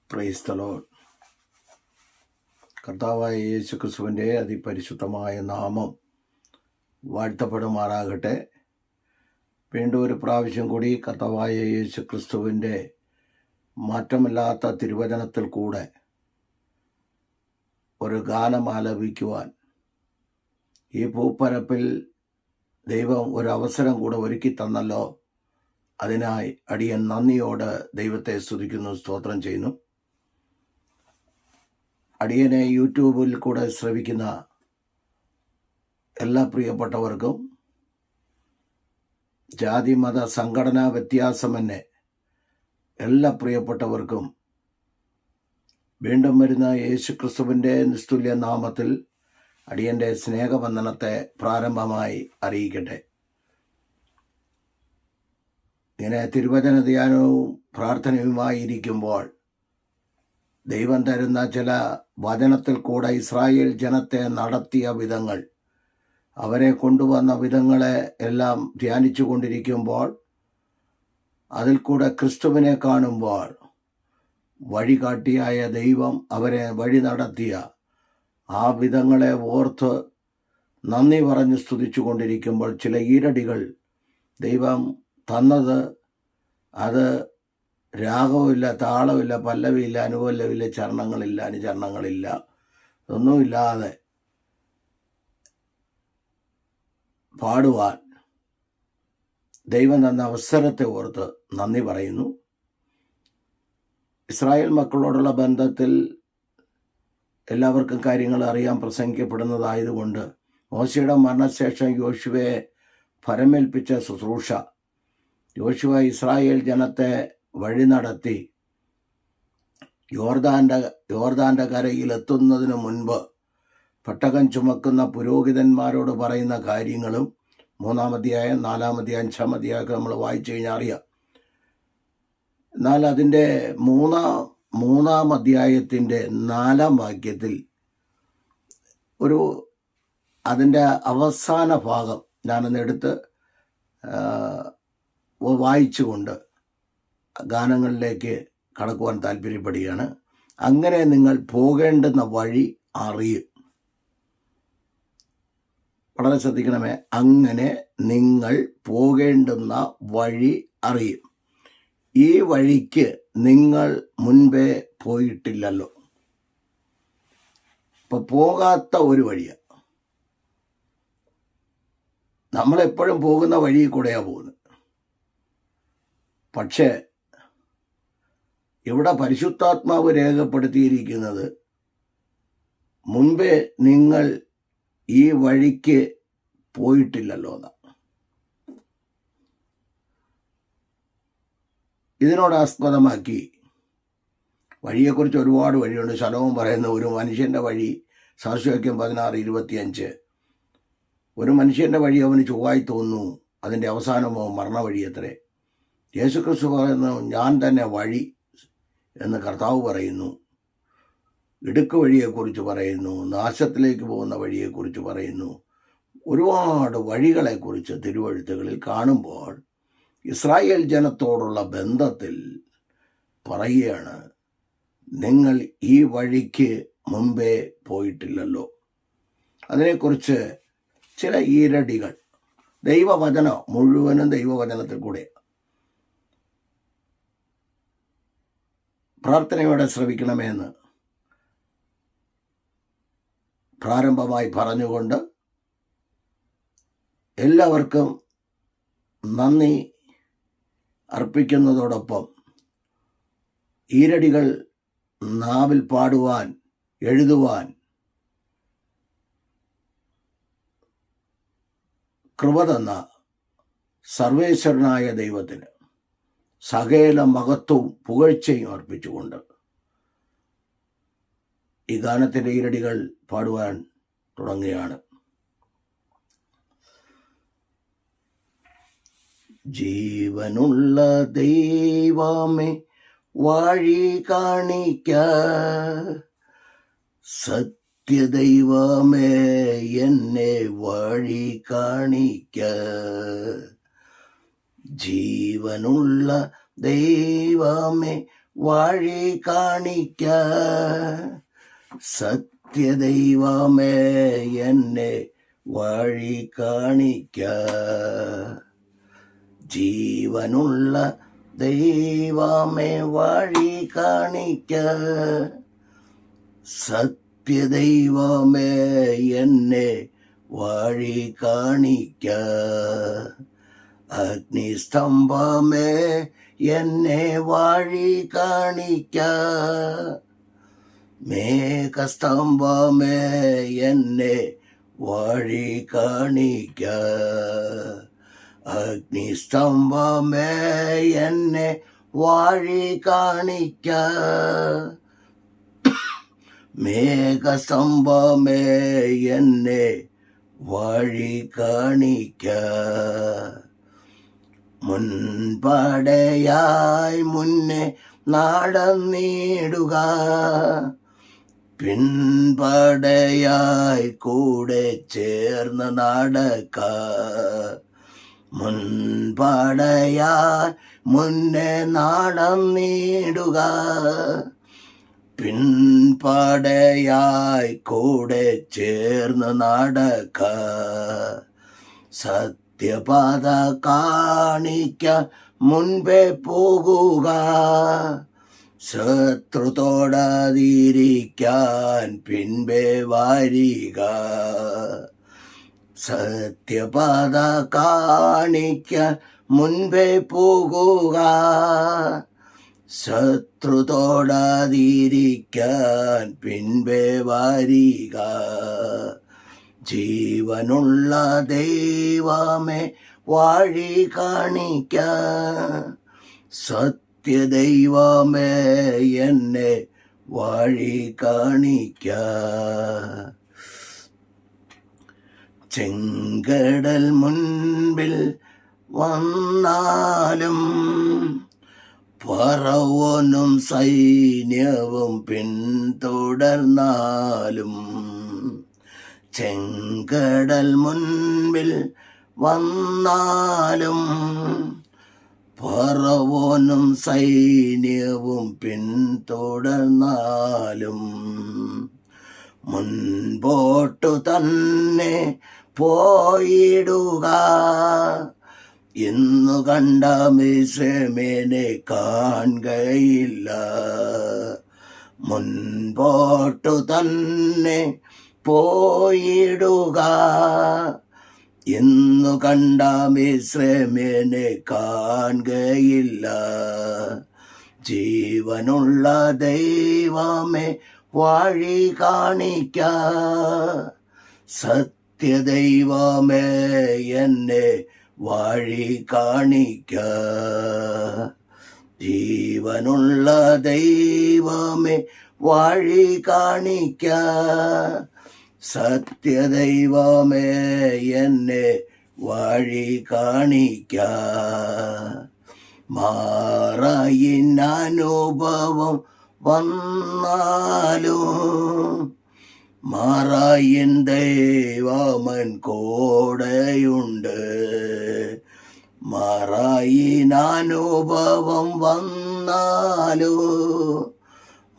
Praise the Lord. കർത്താവായ യേശു ക്രിസ്തുവിൻ്റെ അതിപരിശുദ്ധമായ നാമം വാഴ്ത്തപ്പെടുമാറാകട്ടെ. വീണ്ടും ഒരു പ്രാവശ്യം കൂടി കർത്താവായ യേശു ക്രിസ്തുവിൻ്റെ മാറ്റമില്ലാത്ത തിരുവചനത്തിൽ കൂടെ ഒരു ഗാനം ആലപിക്കുവാൻ ഈ ഭൂപ്പരപ്പിൽ ദൈവം ഒരു അവസരം കൂടെ ഒരുക്കി തന്നല്ലോ. അതിനായി അടിയൻ നന്ദിയോട് ദൈവത്തെ സ്തുതിക്കുന്നു, സ്തോത്രം ചെയ്യുന്നു. അടിയനെ യൂട്യൂബിൽ കൂടെ ശ്രവിക്കുന്ന എല്ലാ പ്രിയപ്പെട്ടവർക്കും ജാതി മത സംഘടനാ വ്യത്യാസമെന്നെ എല്ലാ പ്രിയപ്പെട്ടവർക്കും വീണ്ടും വരുന്ന യേശു ക്രിസ്തുവിൻ്റെ നിസ്തുല്യ നാമത്തിൽ അടിയൻ്റെ സ്നേഹവന്ദനത്തെ പ്രാരംഭമായി അറിയിക്കട്ടെ. ഇങ്ങനെ തിരുവചന ധ്യാനവും പ്രാർത്ഥനയുമായിരിക്കുമ്പോൾ ദൈവം തരുന്ന ചില വചനത്തിൽ കൂടെ ഇസ്രായേൽ ജനത്തെ നടത്തിയ വിധങ്ങൾ, അവരെ കൊണ്ടുവന്ന വിധങ്ങളെ എല്ലാം ധ്യാനിച്ചു കൊണ്ടിരിക്കുമ്പോൾ അതിൽ കൂടെ ക്രിസ്തുവിനെ കാണുമ്പോൾ വഴികാട്ടിയായ ദൈവം അവരെ വഴി നടത്തിയ ആ വിധങ്ങളെ ഓർത്ത് നന്ദി പറഞ്ഞ് സ്തുതിച്ചു കൊണ്ടിരിക്കുമ്പോൾ ചില ഈരടികൾ ദൈവം തന്നത്, അത് രാഗവുമില്ല, താളമില്ല, പല്ലവിയില്ല, അനുപല്ലവില്ല, ചരണങ്ങളില്ല, അനുചരണങ്ങളില്ല, ഒന്നുമില്ലാതെ പാടുവാൻ ദൈവം തന്ന അവസരത്തെ ഓർത്ത് നന്ദി പറയുന്നു. ഇസ്രായേൽ മക്കളോടുള്ള ബന്ധത്തിൽ എല്ലാവർക്കും കാര്യങ്ങൾ അറിയാൻ പ്രസംഗിക്കപ്പെടുന്നതായതുകൊണ്ട് മോശയുടെ മരണശേഷം യോശുവയെ ഫലമേൽപ്പിച്ച ശുശ്രൂഷ, യോശുവ ഇസ്രായേൽ ജനത്തെ വഴി നടത്തി യോർദാന്റെ കരയിൽ എത്തുന്നതിന് മുൻപ് പെട്ടകം ചുമക്കുന്ന പുരോഹിതന്മാരോട് പറയുന്ന കാര്യങ്ങളും 3-ാം അധ്യായം, 4-ാം അധ്യായം, 5-ാം അധ്യായമൊക്കെ നമ്മൾ വായിച്ചു കഴിഞ്ഞാൽ അറിയാം. എന്നാൽ അതിൻ്റെ മൂന്നാം അധ്യായത്തിൻ്റെ 4-ാം വാക്യത്തിൽ അതിൻ്റെ അവസാന ഭാഗം ഞാനൊന്ന് എടുത്ത് വായിച്ചുകൊണ്ട് ഗാനങ്ങളിലേക്ക് കടക്കുവാൻ താല്പര്യപ്പെടുകയാണ്. അങ്ങനെ നിങ്ങൾ പോകേണ്ടുന്ന വഴി അറിയും. വളരെ ശ്രദ്ധിക്കണമേ. അങ്ങനെ നിങ്ങൾ പോകേണ്ടുന്ന വഴി അറിയും. ഈ വഴിക്ക് നിങ്ങൾ മുൻപേ പോയിട്ടില്ലല്ലോ. ഇപ്പൊ പോകാത്ത ഒരു വഴിയാണ്. നമ്മളെപ്പോഴും പോകുന്ന വഴി കൂടെയാണ് പോകുന്നത്. പക്ഷേ ഇവിടെ പരിശുദ്ധാത്മാവ് രേഖപ്പെടുത്തിയിരിക്കുന്നത് മുൻപേ നിങ്ങൾ ഈ വഴിക്ക് പോയിട്ടില്ലല്ലോ എന്നാണ്. ഇതിനോടാസ്പദമാക്കി വഴിയെക്കുറിച്ച് ഒരുപാട് വഴിയുണ്ട്. ശലോമോൻ പറയുന്ന ഒരു മനുഷ്യൻ്റെ വഴി, സാക്ഷ്യവാക്യം 16:25, ഒരു മനുഷ്യൻ്റെ വഴി അവന് ചൊവ്വായി തോന്നുന്നു, അതിൻ്റെ അവസാനമോ മരണവഴി അത്രേ. യേശുക്രിസ്തു പറയുന്നു, ഞാൻ തന്നെ വഴി എന്ന് കർത്താവ് പറയുന്നു. ഇടുക്ക് വഴിയെക്കുറിച്ച് പറയുന്നു, നാശത്തിലേക്ക് പോകുന്ന വഴിയെക്കുറിച്ച് പറയുന്നു. ഒരുപാട് വഴികളെക്കുറിച്ച് തിരുവെഴുത്തുകളിൽ കാണുമ്പോൾ ഇസ്രായേൽ ജനത്തോടുള്ള ബന്ധത്തിൽ പറയുകയാണ്, നിങ്ങൾ ഈ വഴിക്ക് മുമ്പേ പോയിട്ടില്ലല്ലോ. അതിനെക്കുറിച്ച് ചില ഈരടികൾ, ദൈവവചനം മുഴുവനും ദൈവവചനത്തിൽ കൂടെ പ്രാർത്ഥനയോടെ ശ്രവിക്കണമെന്ന് പ്രാരംഭമായി പറഞ്ഞുകൊണ്ട് എല്ലാവർക്കും നന്ദി അർപ്പിക്കുന്നതോടൊപ്പം ഈരടികൾ നാവിൽ പാടുവാൻ, എഴുതുവാൻ കൃപ തന്ന സർവേശ്വരനായ ദൈവത്തിന് സകല മഹത്വവും പുകഴ്ചയും അർപ്പിച്ചുകൊണ്ട് ഈ ഗാനത്തിൻ്റെ ഈരടികൾ പാടുവാൻ തുടങ്ങുകയാണ്. ജീവനുള്ള ദൈവമേ വഴി കാണിക്ക, സത്യദൈവമേ എന്നെ വഴി കാണിക്ക. ജീവനുള്ള ദൈവമേ വഴി കാണിക്ക. സത്യദൈവമേ എന്നെ വഴി കാണിക്ക. ജീവനുള്ള ദൈവമേ വഴി കാണിക്ക. സത്യദൈവമേ എന്നെ വഴി കാണിക്ക. അഗ്നിസ്തംഭമേ എന്നെ വഴി കാണിക്ക. മേഘസ്തംഭമേ എന്നെ വഴി കാണിക്ക. അഗ്നിസ്തംഭമേ എന്നെ വഴി കാണിക്ക. മേഘസ്തംഭമേ എന്നെ വഴി കാണിക്ക. മുൻപടയായി മുന്നേ നടന്നിടുക. പിൻപടയായി കൂടെ ചേർന്ന് നടക്ക. മുൻപടയായി മുന്നേ നടന്നിടുക. പിൻപടയായി കൂടെ ചേർന്ന് നടക്ക. സത്യപാത കാണിക്കാൻ മുൻപേ പോകുക. ശത്രുത്തോടാതിരിക്കാൻ പിൻപേ വരിക. സത്യപാത കാണിക്കാൻ മുൻപേ പോകുക. ശത്രുത്തോടാതിരിക്കാൻ പിൻപേ വരിക. ജീവനുള്ള ദൈവമേ വഴി കാണിക്ക. സത്യദൈവമേ എന്നെ വഴി കാണിക്ക. ചെങ്കടൽ മുൻപിൽ വന്നാലും ഫറവോനും സൈന്യവും പിന്തുടർന്നാലും. ചെങ്കടൽ മുൻപിൽ വന്നാലും ഫറവോനും സൈന്യവും പിന്തുടർന്നാലും. മുൻപോട്ടു തന്നെ പോയിടുക. ഇന്നു കണ്ട മിസ്രയീമിനെ കാണുകയില്ല. മുൻപോട്ടു തന്നെ പോയിടുക. ഇന്നു കണ്ട മിസ്രയീമിനെ കാണുകയില്ല. ജീവനുള്ള ദൈവമേ വഴി കാണിക്ക. സത്യദൈവമേ എന്നെ വഴി കാണിക്ക. ജീവനുള്ള ദൈവമേ വഴി കാണിക്ക. സത്യദൈവമേ എന്നെ വഴി കാണിക്ക. മാറായിൻ അനുഭവം വന്നാലും മാറായിൻ ദൈവമൻ കൂടെയുണ്ട്. മാറായിൻ അനുഭവം വന്നാലും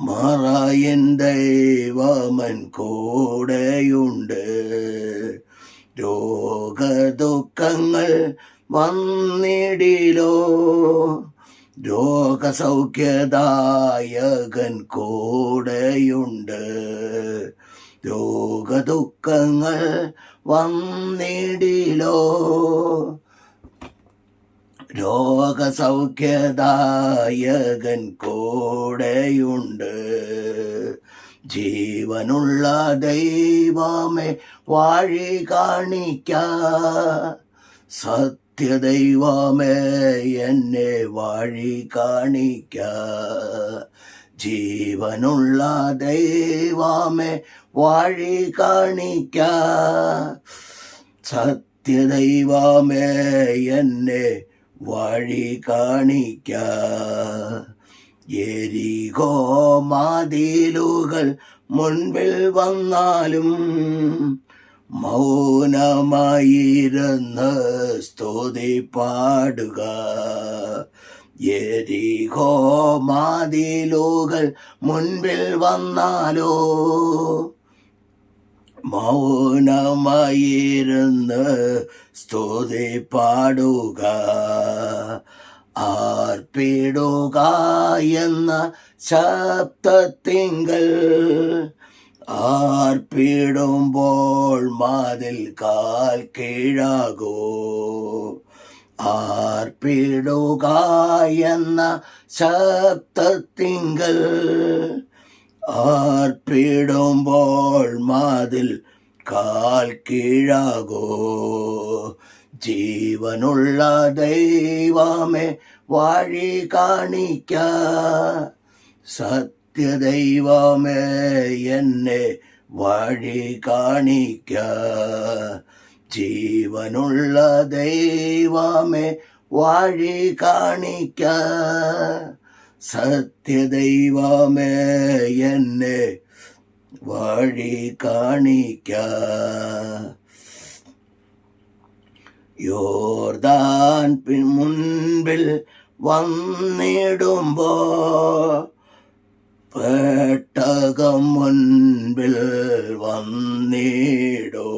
മാറായിൻ ദൈവമൻ കൂടെയുണ്ട്. രോഗദുഃഖങ്ങൾ വന്നിടിലോ രോഗസൗഖ്യദായകൻ കൂടെയുണ്ട്. രോഗദുഃഖങ്ങൾ വന്നിടിലോ രോഗസൗഖ്യദായകൻ കൂടെയുണ്ട്. ജീവനുള്ള ദൈവമേ വഴി കാണിക്ക. സത്യദൈവമേ എന്നെ വഴി കാണിക്ക. ജീവനുള്ള ദൈവമേ വഴി കാണിക്ക. സത്യദൈവമേ എന്നെ വഴി കാണിക്ക. യെരിഹോ മതിലുകൾ മുൻപിൽ വന്നാലും മൗനമായിരുന്ന് സ്തുതി പാടുക. യെരിഹോ മതിലുകൾ മുൻപിൽ വന്നാലോ മൗനമായിരുന്ന് സ്തുതി പാടുക, ആർപ്പിടുക എന്ന ശബ്ദത്തിങ്കൽ ആർപ്പിടുമ്പോൾ മതിൽ കാൽ കീഴാകൂ. ആർപ്പിടുക എന്ന ശബ്ദത്തിങ്കൽ ആർപ്പിടുമ്പോൾ മതിൽ കാൽ കീഴാകൂ. ജീവനുള്ള ദൈവമേ വഴി കാണിക്ക, സത്യദൈവമേ എന്നെ വഴി കാണിക്ക. ജീവനുള്ള ദൈവമേ വഴി കാണിക്ക, സത്യദൈവമേ എന്നെ വഴി കാണിക്ക. യോർദാൻ മുൻപിൽ വന്നിടുമ്പോ പെട്ടകം മുൻപിൽ വന്നിടോ.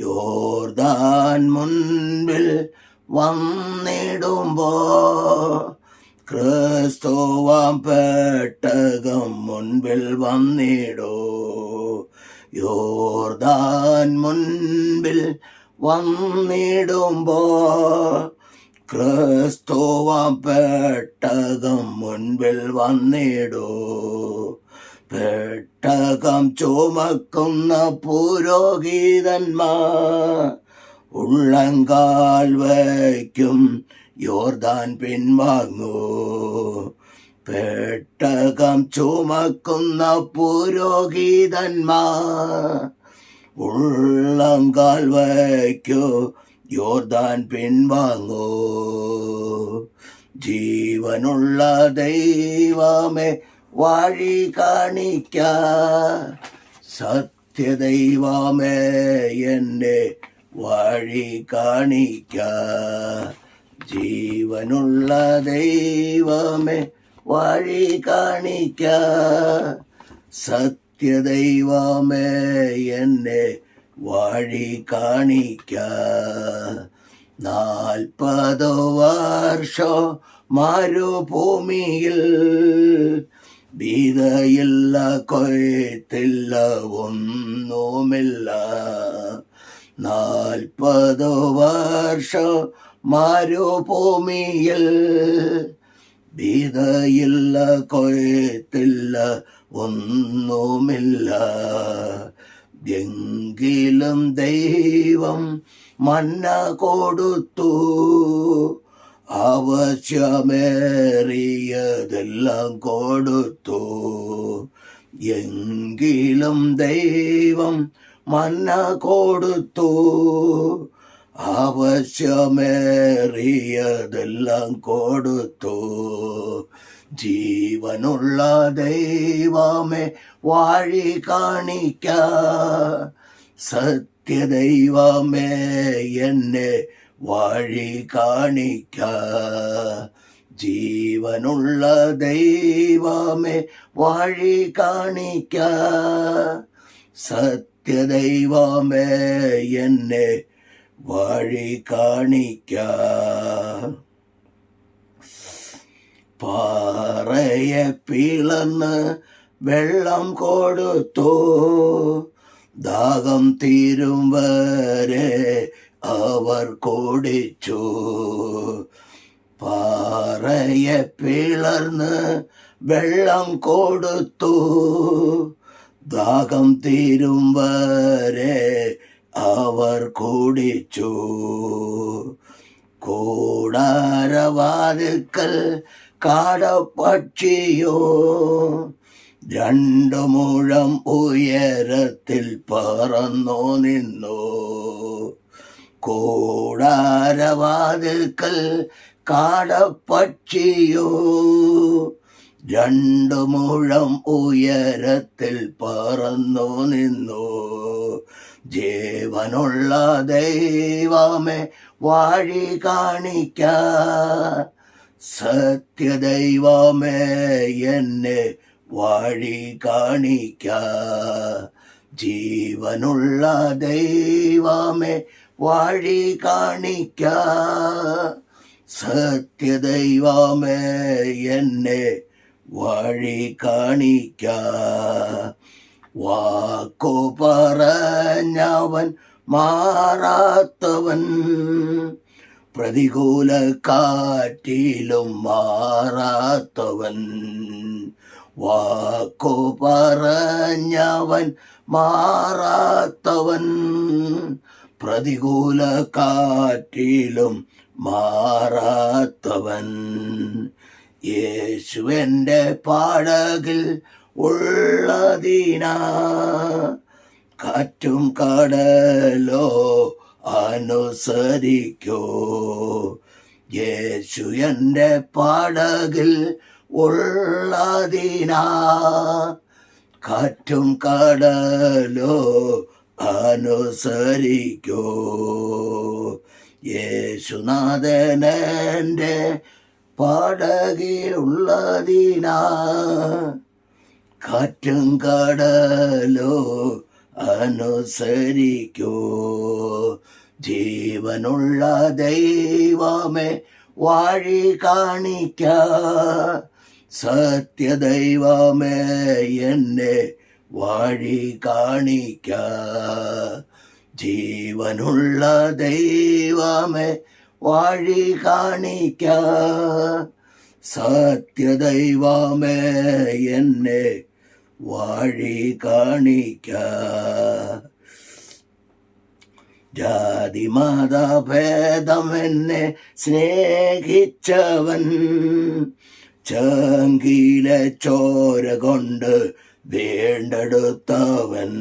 യോർദാൻ മുൻപിൽ വന്നിടുമ്പോ ക്രിസ്തുവാം പെട്ടകം മുൻപിൽ വന്നിടോ. യോർദാൻ മുൻപിൽ വന്നിടുമ്പോ ക്രിസ്തുവാം പെട്ടകം മുൻപിൽ വന്നിടോ. പെട്ടകം ചുമക്കുന്ന പുരോഹിതന്മാർ ഉള്ളങ്കാൽ വയ്ക്കും, യോർദാൻ പിൻവാങ്ങൂ. പെട്ടകം ചുമക്കുന്ന പുരോഹിതന്മാർ ഉള്ളങ്കാൽ വയ്ക്കൂ, യോർദാൻ പിൻവാങ്ങൂ. ജീവനുള്ള ദൈവമേ വഴി കാണിക്ക, സത്യദൈവമേ എന്നെ വഴി കാണിക്ക. ജീവനുള്ള ദൈവമേ വഴി കാണിക്ക, സത്യദൈവമേ എന്നെ വഴി കാണിക്ക. 40 വർഷം മരുഭൂമിയിൽ വിതയില്ല, കൊയ്ത്തില്ല, ഒന്നുമില്ല. 40 വർഷം മരുഭൂമിയിൽ വിതയില്ല, കൊയ്ത്തില്ല, ഒന്നുമില്ല. എങ്കിലും ദൈവം മന്ന കൊടുത്തു, ആവശ്യമേറിയതെല്ലാം കൊടുത്തു. എങ്കിലും ദൈവം മന്ന കൊടുത്തു, ആവശ്യമേറിയതെല്ലാം കൊടുത്തു. ജീവനുള്ള ദൈവമേ വഴി കാണിക്ക, സത്യദൈവമേ എന്നെ വഴി കാണിക്ക. ജീവനുള്ള ദൈവമേ വഴി കാണിക്ക, സത്യദൈവമേ എന്നെ വഴി കാണിക്ക. പാറയെ പിളർന്ന് വെള്ളം കൊടുത്തു, ദാഹം തീരും വരെ അവർ കുടിച്ചു. പാറയെ പിളർന്ന് വെള്ളം കൊടുത്തു, ദാഹം തീരും വരെ അവർ കുടിച്ചു. കൂടാരവാതിൽക്കൽ കാടപ്പക്ഷിയോ 2 മുഴം ഉയരത്തിൽ പറന്നു നിന്നു. കൂടാരവാതിൽക്കൽ കാടപ്പക്ഷിയോ 2 മുഴം ഉയരത്തിൽ പറന്നു നിന്നു. ജീവനുള്ള ദൈവമേ വഴി കാണിക്ക, സത്യദൈവമേ എന്നെ വഴി കാണിക്ക. ജീവനുള്ള ദൈവമേ വഴി കാണിക്ക. സത്യദൈവമേ എന്നെ വഴി കാണിക്ക. വാക്കു പറഞ്ഞവൻ മാറാത്തവൻ, പ്രതികൂല കാറ്റിലും മാറാത്തവൻ. വാക്കു പറഞ്ഞവൻ മാറാത്തവൻ, പ്രതികൂല കാറ്റിലും മാറാത്തവൻ. യേശുവിൻ്റെ പടകിൽ ഉള്ളതിനാ കാറ്റും കടലോ അനുസരിക്കോ. യേശു എൻ്റെ പടകിൽ ഉള്ളതിനാ കാറ്റും കടലോ അനുസരിക്കോ. യേശുനാഥനെൻ്റെ പടകിലുള്ളതിനാ കാറ്റും കടലോ അനുസരിക്കോ. ജീവനുള്ള ദൈവമേ വഴി കാണിക്ക. സത്യദൈവമേ എന്നെ വഴി കാണിക്ക. ജീവനുള്ള ദൈവമേ വഴി കാണിക്ക. സത്യദൈവമേ എന്നെ വഴി കാണിക്ക. ജാതിമതഭേദമെന്നെ സ്നേഹിച്ചവൻ, ചങ്കിലെ ചോര കൊണ്ട് വീണ്ടെടുത്തവൻ.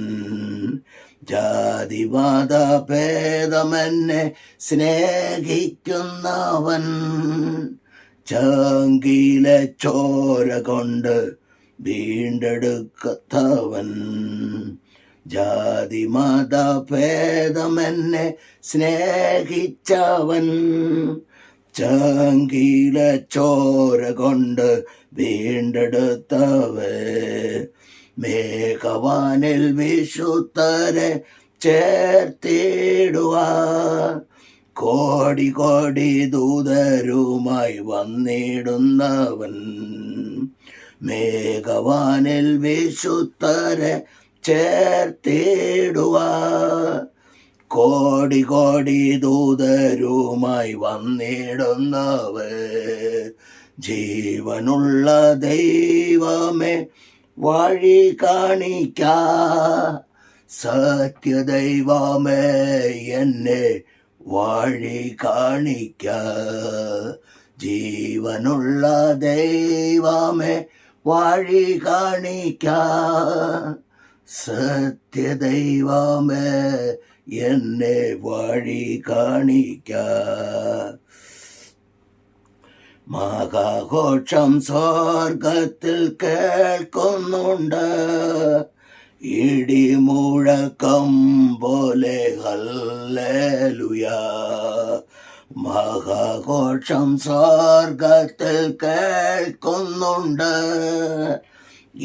ജാതിമതഭേദമെന്നെ സ്നേഹിക്കുന്നവൻ, ചങ്കിലെ ചോര കൊണ്ട് വീണ്ടെടുക്കത്തവൻ. ജാതിമതഭേദമെന്നെ സ്നേഹിച്ചവൻ, ചങ്കിലെ ചോര കൊണ്ട് വീണ്ടെടുത്തവൻ. മേഘവാനിൽ വിശുദ്ധരെ ചേർത്തിടുവാൻ കോടി കോടി ദൂതരുമായി വന്നിടുന്നവൻ. മേഘവാനിൽ വിശുദ്ധരെ ചേർത്തിടുവാൻ കോടി കോടി ദൂതരുമായി വന്നിടുന്നവൻ. ജീവനുള്ള ദൈവമേ വഴി കാണിക്ക. സത്യദൈവമേ എന്നെ വഴി കാണിക്ക. ജീവനുള്ള ദൈവമേ വഴി കാണിക്ക. സത്യദൈവമേ എന്നെ വഴി കാണിക്ക. മഹാഘോഷം സ്വർഗത്തിൽ കേൾക്കുന്നുണ്ട്, ഇടിമുഴക്കം പോലെ ഹല്ലേലൂയാ. മഹാഘോഷം സ്വർഗത്തിൽ കേൾക്കുന്നുണ്ട്,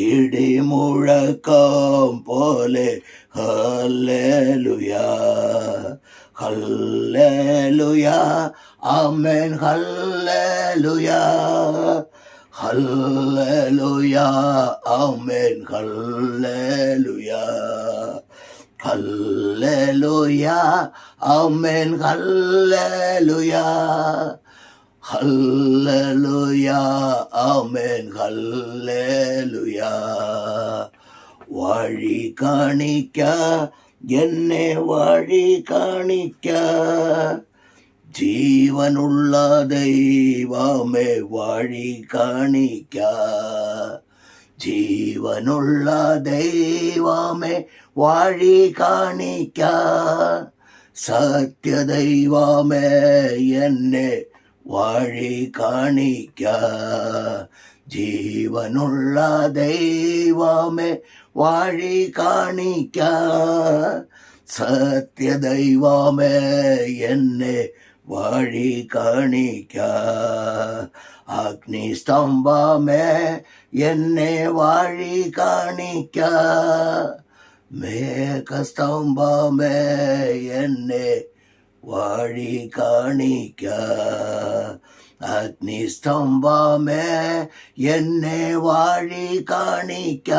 ഇടിമുഴക്കം പോലെ ഹല്ലേലൂയാ. ഹല്ലേലൂയാ ആമേൻ ഹല്ലേലൂയാ. ഹല്ലേലൂയാ ആമേൻ ഹല്ലേലൂയാ. ഹല്ലേലൂയാ ആമേൻ ഹല്ലേലൂയാ. ഹല്ലേലൂയാ ആമേൻ ഹല്ലേലൂയാ. വഴി കാണിക്ക എന്നെ വഴി കാണിക്ക. ജീവനുള്ള ദൈവമേ വഴി കാണിക്ക. ജീവനുള്ള ദൈവമേ വഴി കാണിക്ക. സത്യദൈവമേ എന്നെ വഴി കാണിക്ക. ജീവനുള്ള ദൈവമേ വഴി കാണിക്ക. സത്യദൈവമേ എന്നെ വഴി കാണിക്ക. അഗ്നിസ്തംഭമേ എന്നെ വഴി കാണിക്ക. മേഘസ്തംഭമേ എന്നെ വഴി കാണിക്ക. അഗ്നിസ്തംഭമേ എന്നെ വഴി കാണിക്ക.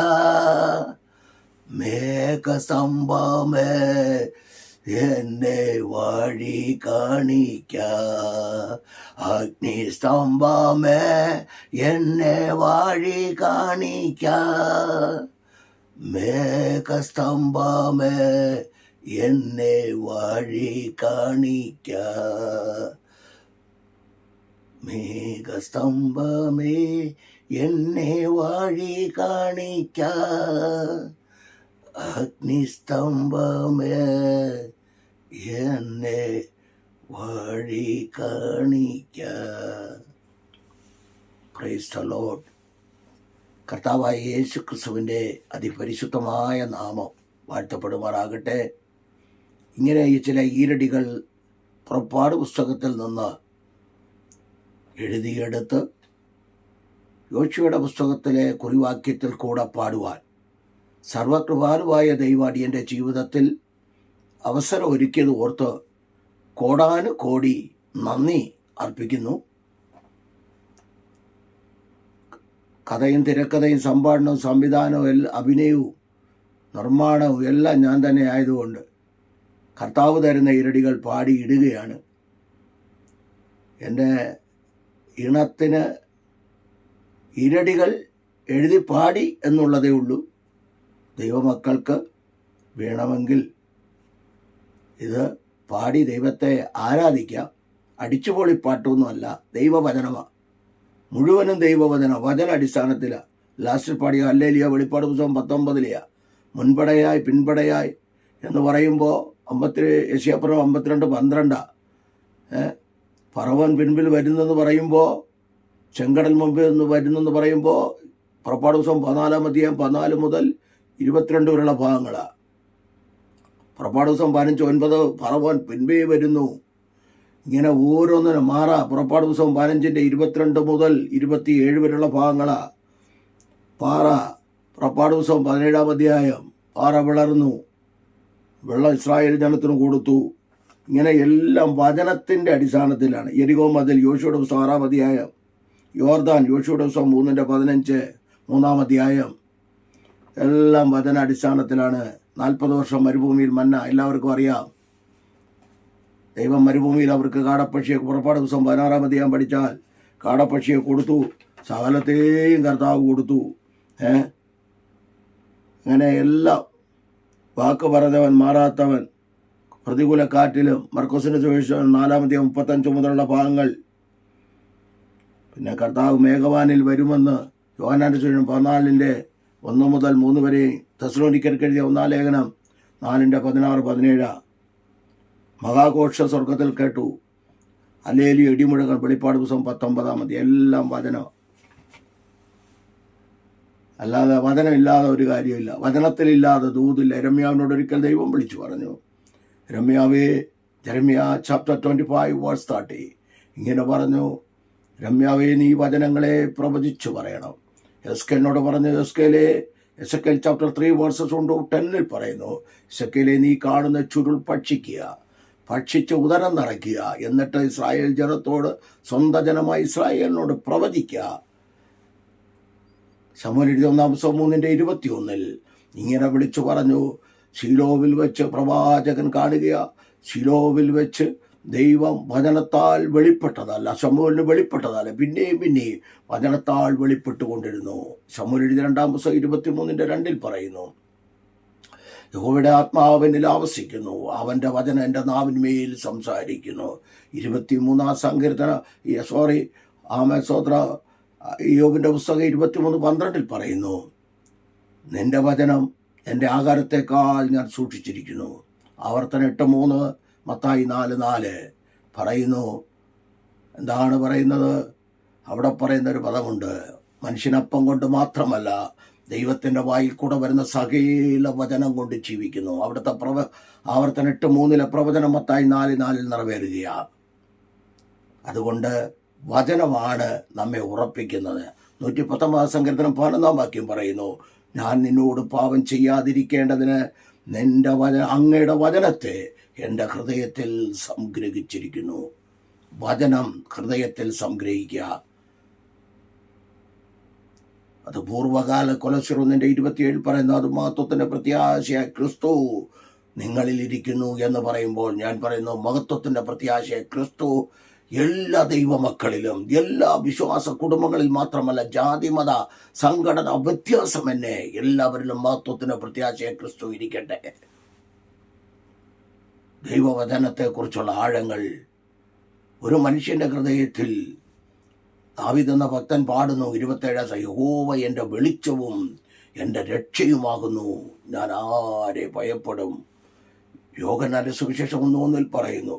മേഘസ്തംഭമേ എന്നെ വഴി കാണിക്ക. അഗ്നിസ്തംഭമേ എന്നെ വഴി കാണിക്ക. മേഘസ്തംഭമേ എന്നെ വഴി കാണിക്ക. മേഘസ്തംഭമേ എന്നെ വഴി കാണിക്ക. അഗ്നിസ്തംഭമേ എന്നെ വഴി കാണിക്ക. Praise the Lord. കർത്താവായ യേശു ക്രിസ്തുവിൻ്റെ അതിപരിശുദ്ധമായ നാമം വാഴ്ത്തപ്പെടുമാറാകട്ടെ. ഇങ്ങനെ ഈ ചില ഈരടികൾ പുറപ്പാട് പുസ്തകത്തിൽ നിന്ന് എഴുതിയെടുത്ത് യോശുവയുടെ പുസ്തകത്തിലെ കുറിവാക്യത്തിൽ കൂടെ പാടുവാൻ സർവകൃപാലുവായ ദൈവാടിയൻ്റെ ജീവിതത്തിൽ അവസരം ഒരുക്കിയത് ഓർത്ത് കോടാനുകോടി നന്ദി അർപ്പിക്കുന്നു. കഥയും തിരക്കഥയും സംഭാഷണവും സംവിധാനവും അഭിനയവും നിർമ്മാണവും എല്ലാം ഞാൻ തന്നെ ആയതുകൊണ്ട് കർത്താവ് തരുന്ന ഇരടികൾ പാടി ഇടുകയാണ്. എൻ്റെ ഇണത്തിന് ഇരടികൾ എഴുതി പാടി എന്നുള്ളതേ ഉള്ളൂ. ദൈവമക്കൾക്ക് വേണമെങ്കിൽ ഇത് പാടി ദൈവത്തെ ആരാധിക്കാം. അടിച്ചുപൊളിപ്പാട്ടൊന്നുമല്ല, ദൈവവചനമാണ്. മുഴുവനും ദൈവവചനം, വചന അടിസ്ഥാനത്തിലാണ്. ലാസ്റ്റിൽ പാടിയ ഹല്ലേലൂയ വെളിപ്പാട് പുസ്തകം 19 മുൻപടയായി പിൻപടയായി എന്ന് പറയുമ്പോൾ യെശയ്യാപ്രവചനം 52:12 ഫറവോൻ പിൻപിൽ വരുന്നെന്ന് പറയുമ്പോൾ, ചെങ്കടൽ മുമ്പിൽ നിന്ന് വരുന്നെന്ന് പറയുമ്പോൾ പുറപ്പാട് പുസ്തകം 14 മുതൽ 22 വരെയുള്ള ഭാഗങ്ങളാണ്. പുറപ്പാട് പുസ്തകം 15:9 ഫറവോൻ പിൻപേ വരുന്നു. ഇങ്ങനെ ഓരോന്നിനും മാറാ. പുറപ്പാട് പുസ്തകം 15 22 മുതൽ 27 വരെയുള്ള ഭാഗങ്ങളാണ്. പാറ. പുറപ്പാട് പുസ്തകം 17 പാറ പിളർന്നു, വെള്ളം ഇസ്രായേൽ ജനത്തിന് കൊടുത്തു. ഇങ്ങനെ എല്ലാം വചനത്തിൻ്റെ അടിസ്ഥാനത്തിലാണ്. യെരികോ മതിൽ യോശുവയുടെ പുസ്തകം 6 യോർദാൻ യോശുവയുടെ പുസ്തകം 3:15 3 എല്ലാം വചന അടിസ്ഥാനത്തിലാണ്. 40 വർഷം മരുഭൂമിയിൽ മന്ന എല്ലാവർക്കും അറിയാം. ദൈവം മരുഭൂമിയിൽ അവർക്ക് കാടപ്പക്ഷിയെ, പുറപ്പാട് പുസ്തകം 16 പഠിച്ചാൽ കാടപ്പക്ഷിയെ കൊടുത്തു. സകലത്തെയും കർത്താവ് കൊടുത്തു. അങ്ങനെ എല്ലാം വാക്ക് പറഞ്ഞവൻ മാറാത്തവൻ, പ്രതികൂല കാറ്റിലും, മർക്കോസിന്റെ സുവിശേഷം 4:35 മുതലുള്ള ഭാഗങ്ങൾ. പിന്നെ കർത്താവ് മേഘവാനിൽ വരുമെന്ന് യോഹന്നാന്റെ സുവിശേഷം 14:1 മുതൽ 3 വരെ, തെസ്സലോനിക്കർക്ക് എഴുതിയ 1 ലേഖനം 4:16-17. മഹാഘോഷ സ്വർഗത്തിൽ കേട്ടു, ഹല്ലേലൂയ ഇടിമുഴകൾ, വെളിപ്പാട് പുസ്തകം 19 എല്ലാം വചനം. അല്ലാതെ വചനമില്ലാതെ ഒരു കാര്യമില്ല, വചനത്തിലില്ലാതെ ദൂതില്ല. യെരമ്യാവിനോട് ഒരിക്കൽ ദൈവം വിളിച്ചു പറഞ്ഞു, ജെരമ്യാ ചാപ്റ്റർ 25:30 ഇങ്ങനെ പറഞ്ഞു, രമ്യാവേ നീ വചനങ്ങളെ പ്രവചിച്ചു പറയണം. എസ്കേലിനോട് പറഞ്ഞു, എസക്കേൽ ചാപ്റ്റർ 3:10 പറയുന്നു, എസക്കേലെ നീ കാണുന്ന ചുരുൾ ഭക്ഷിച്ച് ഉദരം നിറയ്ക്കുക, എന്നിട്ട് ഇസ്രായേൽ ജനത്തോട്, സ്വന്തം ജനമായ ഇസ്രായേലിനോട് പ്രവചിക്കുക. ശമൂവേൽ 1-3-21 ഇങ്ങനെ വിളിച്ചു പറഞ്ഞു, ശീലോവിൽ വെച്ച് പ്രവാചകൻ കാണുക. ശീലോവിൽ വെച്ച് ദൈവം വചനത്താൽ വെളിപ്പെട്ടതല്ല, ശമൂവേലിന് വെളിപ്പെട്ടതല്ല, പിന്നെയും വചനത്താൽ വെളിപ്പെട്ടുകൊണ്ടിരുന്നു. ശമൂവേൽ 2 പറയുന്നു, യഹോവയുടെ ആത്മാവിനിൽ ആവസിക്കുന്നു, അവൻ്റെ വചനം എൻ്റെ നാവിന്മേൽ സംസാരിക്കുന്നു. 23 സങ്കീർത്തന യോബിൻ്റെ പുസ്തകം 23:12 പറയുന്നു, നിന്റെ വചനം എൻ്റെ ആഹാരത്തെക്കാൾ ഞാൻ സൂക്ഷിച്ചിരിക്കുന്നു. ആവർത്തനം 8:3, മത്തായി 4:4 പറയുന്നു. എന്താണ് പറയുന്നത്? അവിടെ പറയുന്നൊരു പദമുണ്ട്, മനുഷ്യനപ്പം കൊണ്ട് മാത്രമല്ല ദൈവത്തിൻ്റെ വായിൽ കൂടെ വരുന്ന സകല വചനം കൊണ്ട് ജീവിക്കുന്നു. അവിടുത്തെ ആവർത്തനം 8:3 പ്രവചനം മത്തായി 4:4 നിറവേറുകയാണ്. അതുകൊണ്ട് വചനമാണ് നമ്മെ ഉറപ്പിക്കുന്നത്. 119 സങ്കീർത്തനം 11 വാക്യം പറയുന്നു, ഞാൻ നിന്നോട് പാപം ചെയ്യാതിരിക്കേണ്ടതിന് അങ്ങയുടെ വചനത്തെ എൻ്റെ ഹൃദയത്തിൽ സംഗ്രഹിച്ചിരിക്കുന്നു. വചനം ഹൃദയത്തിൽ സംഗ്രഹിക്കുക. അത് പൂർവ്വകാല കൊലോസ്യർ 1:27 പറയുന്നു, അത് മഹത്വത്തിൻ്റെ പ്രത്യാശയായ ക്രിസ്തു നിങ്ങളിൽ ഇരിക്കുന്നു എന്ന് പറയുമ്പോൾ ഞാൻ പറയുന്നു, മഹത്വത്തിൻ്റെ പ്രത്യാശയായ ക്രിസ്തു എല്ലാ ദൈവമക്കളിലും, എല്ലാ വിശ്വാസ കുടുംബങ്ങളിൽ മാത്രമല്ല, ജാതി മത സംഘടന വ്യത്യാസമെന്നെ എല്ലാവരിലും മഹത്വത്തിൻ്റെ പ്രത്യാശയായ ക്രിസ്തു ഇരിക്കട്ടെ. ദൈവവചനത്തെക്കുറിച്ചുള്ള ആഴങ്ങൾ ഒരു മനുഷ്യൻ്റെ ഹൃദയത്തിൽ. ദാവീദ് എന്ന ഭക്തൻ പാടുന്നു 27 യഹോവ എൻ്റെ വെളിച്ചവും എൻ്റെ രക്ഷയുമാകുന്നു, ഞാൻ ആരെ ഭയപ്പെടും. യോഹന്നാന്റെ സുവിശേഷം 1:1 പറയുന്നു,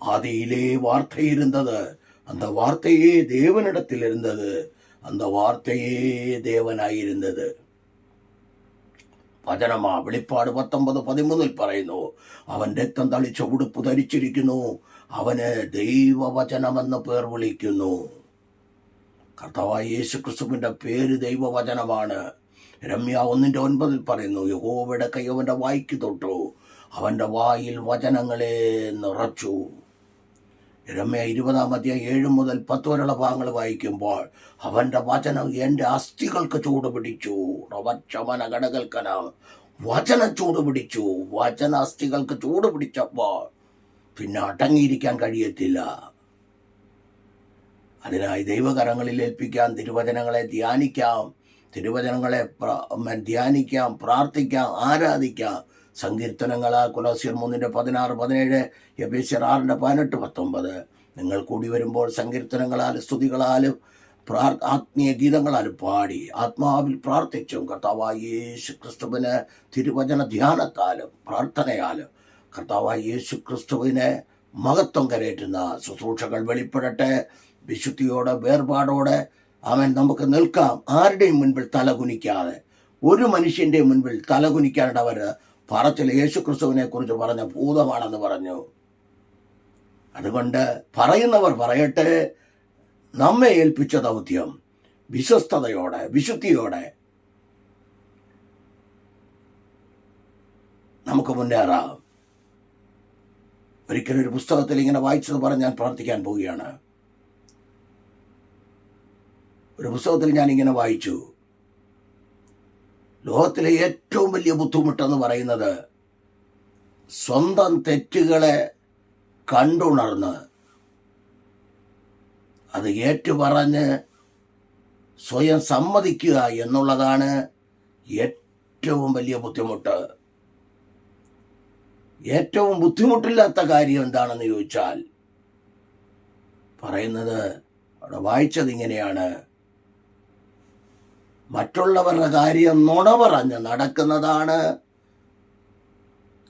ആദിയിലെ വാർത്ത ഇരുന്നത്, அந்த வார்த்தையே தேவனிடத்தில் இருந்தது, அந்த வார்த்தையே தேவனாയിരുന്നത്. വചനമാ. വെളിപ്പാട് 19:13 പറയുന്നു, അവൻ രക്തം തളിച്ച ഉടുപ്പ് ധരിച്ചിരിക്കുന്നു, അവന് ദൈവവചനമെന്ന് പേർ വിളിക്കുന്നു. കർത്താവായ യേശു ക്രിസ്തുവിന്റെ പേര് ദൈവവചനമാണ്. രമ്യ 1:9 പറയുന്നു, യഹോവയുടെ കൈ അവന്റെ വായ്ക്ക് തൊട്ടു, അവന്റെ വായിൽ വചനങ്ങളെ നിറച്ചു. രമ്യ 20:7-10 വരെയുള്ള ഭാഗങ്ങൾ വായിക്കുമ്പോൾ, അവന്റെ വചനം എൻ്റെ അസ്ഥികൾക്ക് ചൂടുപിടിച്ചു. വചനം ചൂടുപിടിച്ചു. വചന അസ്ഥികൾക്ക് ചൂടുപിടിച്ചപ്പോൾ പിന്നെ അടങ്ങിയിരിക്കാൻ കഴിയത്തില്ല. അതിനായി ദൈവകരങ്ങളിൽ ഏൽപ്പിക്കാം, തിരുവചനങ്ങളെ ധ്യാനിക്കാം, ധ്യാനിക്കാം, പ്രാർത്ഥിക്കാം, ആരാധിക്കാം. സങ്കീർത്തനങ്ങളാൽ കൊലോസ്യർ 3:16-17, എഫേസ്യർ 6:18-19 നിങ്ങൾ കൂടി വരുമ്പോൾ സങ്കീർത്തനങ്ങളാലും സ്തുതികളാലും ആത്മീയ ഗീതങ്ങളാലും പാടി ആത്മാവിൽ പ്രാർത്ഥിച്ചും കർത്താവായ യേശു ക്രിസ്തുവിന് തിരുവചന ധ്യാനത്താലും പ്രാർത്ഥനയാലും കർത്താവായ യേശു ക്രിസ്തുവിനെ മഹത്വം കരയറ്റുന്ന ശുശ്രൂഷകൾ വെളിപ്പെടട്ടെ. വിശുദ്ധിയോടെ വേർപാടോടെ അവൻ നമുക്ക് നിൽക്കാം. ആരുടെയും മുൻപിൽ തലകുനിക്കാതെ, ഒരു മനുഷ്യന്റെ മുൻപിൽ തലകുനിക്കാനിടവർ പറച്ചിൽ യേശു ക്രിസ്തുവിനെ കുറിച്ച് പറഞ്ഞ ഭൂതമാണെന്ന് പറഞ്ഞു. അതുകൊണ്ട് പറയുന്നവർ പറയട്ടെ, നമ്മെ ഏൽപ്പിച്ച ദൗത്യം വിശ്വസ്തയോടെ വിശുദ്ധിയോടെ നമുക്ക് മുന്നേറാം. ഒരിക്കലൊരു പുസ്തകത്തിൽ ഇങ്ങനെ വായിച്ചത് പറഞ്ഞ് ഞാൻ പ്രാർത്ഥിക്കാൻ പോവുകയാണ്. ഒരു പുസ്തകത്തിൽ ഞാൻ ഇങ്ങനെ വായിച്ചു, ലോകത്തിലെ ഏറ്റവും വലിയ ബുദ്ധിമുട്ടെന്ന് പറയുന്നത് സ്വന്തം തെറ്റുകളെ കണ്ടുണർന്ന് അത് ഏറ്റുപറഞ്ഞ് സ്വയം സമ്മതിക്കുക എന്നുള്ളതാണ് ഏറ്റവും വലിയ ബുദ്ധിമുട്ട്. ഏറ്റവും ബുദ്ധിമുട്ടില്ലാത്ത കാര്യം എന്താണെന്ന് ചോദിച്ചാൽ പറയുന്നത്, അവിടെ വായിച്ചത് ഇങ്ങനെയാണ്, മറ്റുള്ളവരുടെ കാര്യം നുണ പറഞ്ഞ് നടക്കുന്നതാണ്,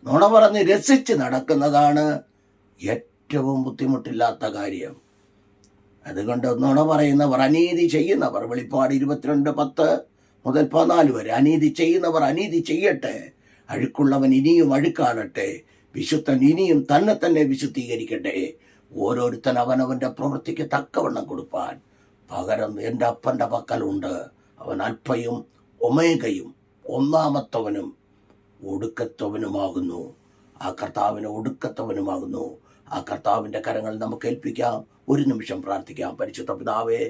നുണ പറഞ്ഞ് രസിച്ച് നടക്കുന്നതാണ് ഏറ്റവും ബുദ്ധിമുട്ടില്ലാത്ത കാര്യം. അതുകൊണ്ട് നുണ പറയുന്നവർ, അനീതി ചെയ്യുന്നവർ, വെളിപ്പാട് 22:10-14 വരെ, അനീതി ചെയ്യുന്നവർ അനീതി ചെയ്യട്ടെ, അഴുക്കുള്ളവൻ ഇനിയും അഴുക്കാടട്ടെ, വിശുദ്ധൻ ഇനിയും തന്നെ വിശുദ്ധീകരിക്കട്ടെ, ഓരോരുത്തൻ അവനവൻ്റെ പ്രവൃത്തിക്ക് തക്കവണ്ണം കൊടുപ്പാൻ പകരം എൻ്റെ അപ്പൻ്റെ പക്കലുണ്ട്. അവൻ അൽഫയും ഒമേഗയും, ഒന്നാമത്തവനും ഒടുക്കത്തവനുമാകുന്നു. ആ കർത്താവിന് ഒടുക്കത്തവനുമാകുന്നു. ആ കർത്താവിൻ്റെ കരങ്ങൾ നമുക്ക് ഏൽപ്പിക്കാം. ഒരു നിമിഷം പ്രാർത്ഥിക്കാം. പരിശുദ്ധ പിതാവേ,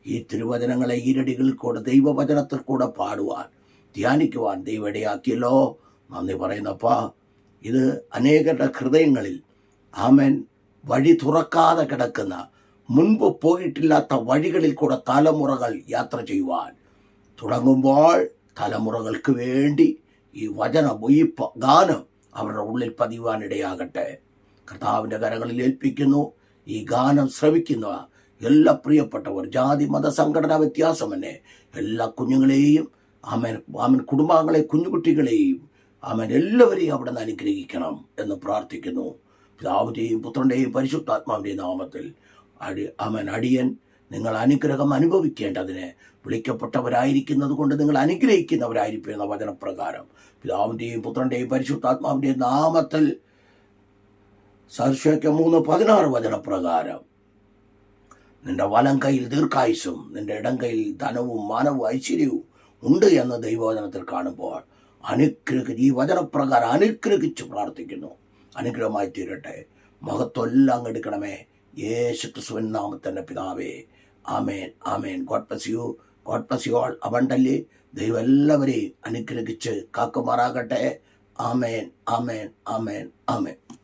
ഈ തിരുവചനങ്ങളെ ഈരടികളിൽ കൂടെ ദൈവവചനത്തിൽ കൂടെ പാടുവാൻ ധ്യാനിക്കുവാൻ ദൈവം ഇടയാക്കിയല്ലോ. നന്ദി പറയുന്നപ്പാ. ഇത് അനേകരുടെ ഹൃദയങ്ങളിൽ ആമേൻ വഴി തുറക്കാതെ കിടക്കുന്ന, മുൻപ് പോയിട്ടില്ലാത്ത വഴികളിൽ കൂടെ തലമുറകൾ യാത്ര ചെയ്യുവാൻ തുടങ്ങുമ്പോൾ തലമുറകൾക്ക് വേണ്ടി ഈ വചനം, ഈ ഗാനം അവരുടെ ഉള്ളിൽ പതിവാനിടയാകട്ടെ. കർത്താവിൻ്റെ കരങ്ങളിൽ ഏൽപ്പിക്കുന്നു. ഈ ഗാനം ശ്രവിക്കുന്ന എല്ലാ പ്രിയപ്പെട്ടവർ, ജാതി മത സംഘടനാ വ്യത്യാസമെന്നെ എല്ലാ കുഞ്ഞുങ്ങളെയും ആമൻ കുടുംബാംഗങ്ങളെ, കുഞ്ഞുകുട്ടികളെയും എല്ലാവരെയും അവിടെ നിന്ന് അനുഗ്രഹിക്കണം എന്ന് പ്രാർത്ഥിക്കുന്നു. പിതാവിൻ്റെയും പുത്രൻ്റെയും പരിശുദ്ധാത്മാവിൻ്റെയും നാമത്തിൽ അടിയൻ നിങ്ങൾ അനുഗ്രഹം അനുഭവിക്കേണ്ടതിന് വിളിക്കപ്പെട്ടവരായിരിക്കുന്നത് കൊണ്ട് നിങ്ങൾ അനുഗ്രഹിക്കുന്നവരായിരിക്കുന്ന വചനപ്രകാരം പിതാവിൻ്റെയും പുത്രൻ്റെയും പരിശുദ്ധാത്മാവിൻ്റെയും നാമത്തിൽ സദൃശവാക്യം 3:16 വചനപ്രകാരം നിന്റെ വലം കയ്യിൽ ദീർഘായുസ്സും നിന്റെ ഇടം കയ്യിൽ ധനവും മാനവും ഐശ്വര്യവും ഉണ്ട് എന്ന് ദൈവവചനത്തിൽ കാണുമ്പോൾ ഈ വചനപ്രകാരം അനുഗ്രഹിച്ച് പ്രാർത്ഥിക്കുന്നു. അനുഗ്രഹമായി തീരട്ടെ. മഹത്വം എല്ലാം എടുക്കണമേ, യേശു ക്രിസ്തുവിൻ നാമത്തിന്റെ പിതാവേ. ആമേൻ, ആമേൻ. God bless you. God bless you all abundantly. ദൈവം എല്ലാവരെയും അനുഗ്രഹിച്ച് കാക്കുമാറാകട്ടെ. ആമേൻ, ആമേൻ, ആമേൻ, ആമേൻ.